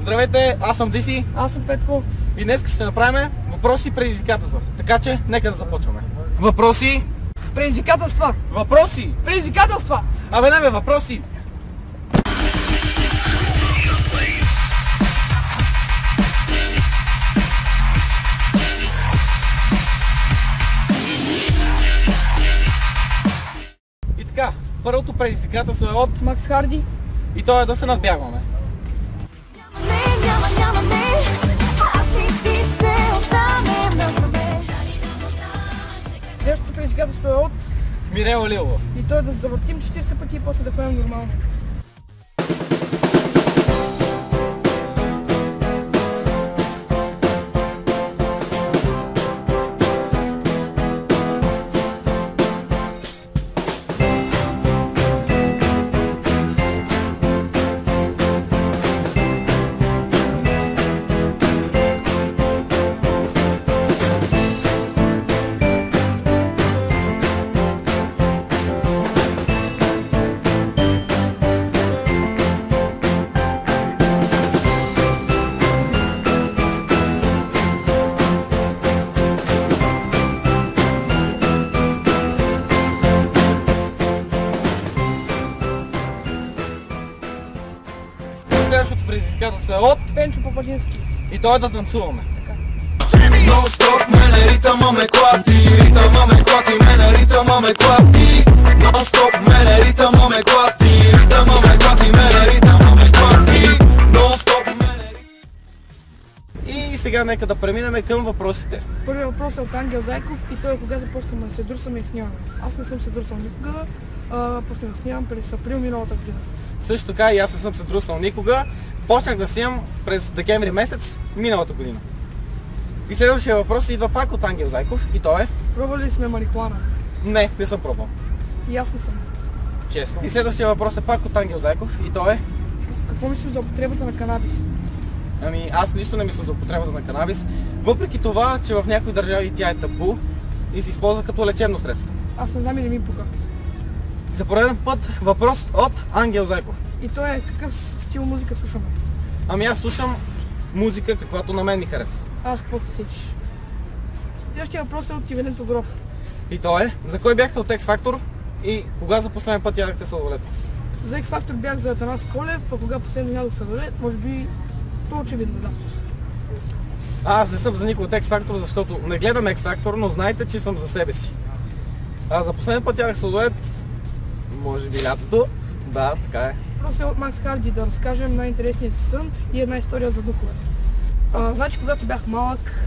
Здравейте, аз съм Диси. Аз съм Петко. И днес ще направим въпроси и предизвикателства. Така че, нека да започваме. Въпроси. Предизвикателства. Въпроси. Предизвикателства. Абе, не бе, въпроси. И така, първото предизвикателство е от Макс Харди. и то е да се надбягваме. Следващото предизвикателство е от Мирела Лилова. и то е да се завъртим 40 пъти и после да поемем нормално. Следващото предизвикателство е от Пенчо Пападински. и то е да танцуваме. Non-stop, мене ритъма ме клати, ритъма ме клати, мене ритъма ме клати. Non-stop, мене ритъма ме клати, ритъма ме клати, мене ритъма ме клати. Non-stop, мене ритъма. И сега нека да преминем към въпросите. Първият въпрос е от Ангел Зайков и той е кога започваме да се друсаме и снимаме. Аз не съм се друсал никога, почнах да снимам през април миналата година. Също така и аз не съм се друсал никога. Почнах да снимам през декември месец миналата година. И следващия въпрос идва пак от Ангел Зайков и то е... Пробвали ли сме марихуана? Не съм пробвал. И аз не съм. Честно. И следващия въпрос е пак от Ангел Зайков и то е... Какво мислим за употребата на канабис? Ами аз нищо не мисля за употребата на канабис, въпреки това, че в някои държави тя е табу и се използва като лечебно средство. Аз не знам и не ми пука. За пореден път въпрос от Ангел Зайков. И той е какъв стил музика слушаме? Ами аз слушам музика, каквато на мен ми харесва. Аз какво се сечиш? Следващия въпрос е от Ивелин Тодоров. И то е, за кой бяхте от X-Factor и кога за последен път ядахте сладолет? За X-Factor бях за Атанас Колев, а кога последно ядох сладолет, може би то очевидно, да. Аз не съм за никой от X-Factor, защото не гледам X-Factor, но знайте, че съм за себе си. А за последен път ядах сладолет, може би лятото. Да, така е. Въпрос е от Макс Харди да разкажем най-интересния си сън и една история за духове. Значи, когато бях малък,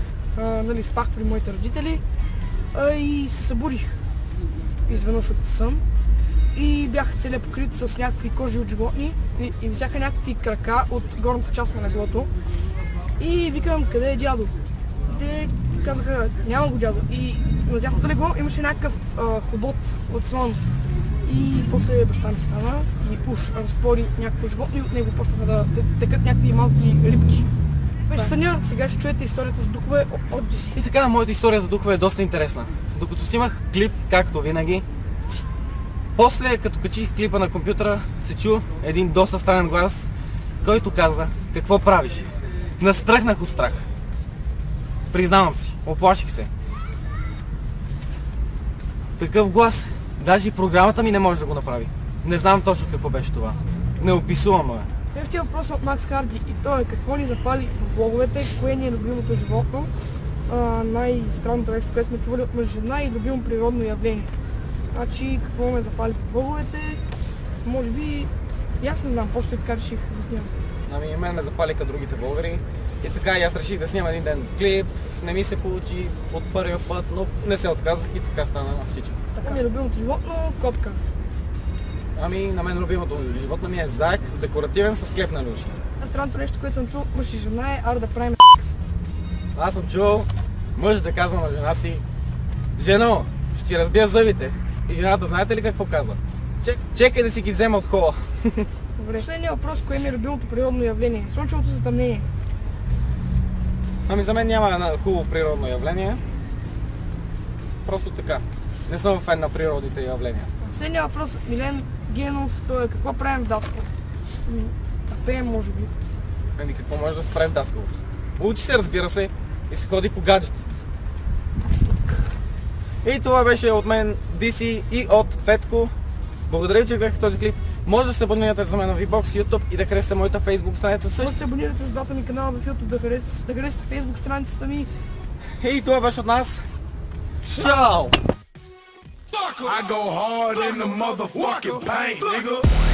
спах при моите родители и се събудих изведнъж от сън и бях целият покрит с някакви кожи от животни и взяха някакви крака от горната част на леглото и викам, къде е дядо? Те казаха, няма го дядо. И на тяхното легло имаше някакъв хобот от слон. И после баща ми стана и уж разпори някакво животно и от него почнаха да текат някакви малки рибки. Беше съня, сега ще чуете историята за духове от Диси. И така, моята история за духове е доста интересна. Докато снимах клип, както винаги, после като качих клипа на компютъра, се чу един доста странен глас, който каза, какво правиш? Настръхнах от страх. Признавам си, оплаших се. Такъв глас, даже и програмата ми не може да го направи. Не знам точно какво беше това. Не описувам, бе. Следващия въпрос е от Макс Харди и той е какво ни запали в влоговете, кое ни е любимото животно, най-странното нещо, което сме чували от мъж жена и любимо природно явление. Значи какво ме запали по влоговете, може би и аз не знам, просто така реших да снимам. Ами мен ме запалиха другите българи и така и аз реших да снимам един ден клип, не ми се получи от първия път, но не се отказах и така стана всичко. Така ми е любимото животно, котка. Ами на мен любимото животно ми е заек, декоративен с клепна люша. Странното нещо, което съм чул от мъж и жена е да правим секс. Аз съм чул мъж да казва на жена си, жено, ще ти разбия зъбите. И жената знаете ли какво казва? Чекай да си ги взема от хола. Добре, последният въпрос, кое ми е любимото природно явление? Слънчевото затъмнение. Ами за мен няма едно хубаво природно явление. Просто така. Не съм фен на природните явления. Последният въпрос от Милен Генов, той е какво правим в Даско? Да пеем, може би. Ами какво може да се прави в даскалото? Учи се, разбира се, и се ходи по гаджети. И това беше от мен DC и от Петко. Благодаря ви, че гледахте този клип. Може да се абонирате за мен на VBOX, YouTube и да харесате моята Facebook страница също. Може да се абонирате за двата ми канала в YouTube, да харесате Facebook страницата ми. И това беше от нас. Чао! I go hard in the motherfucking paint, nigga.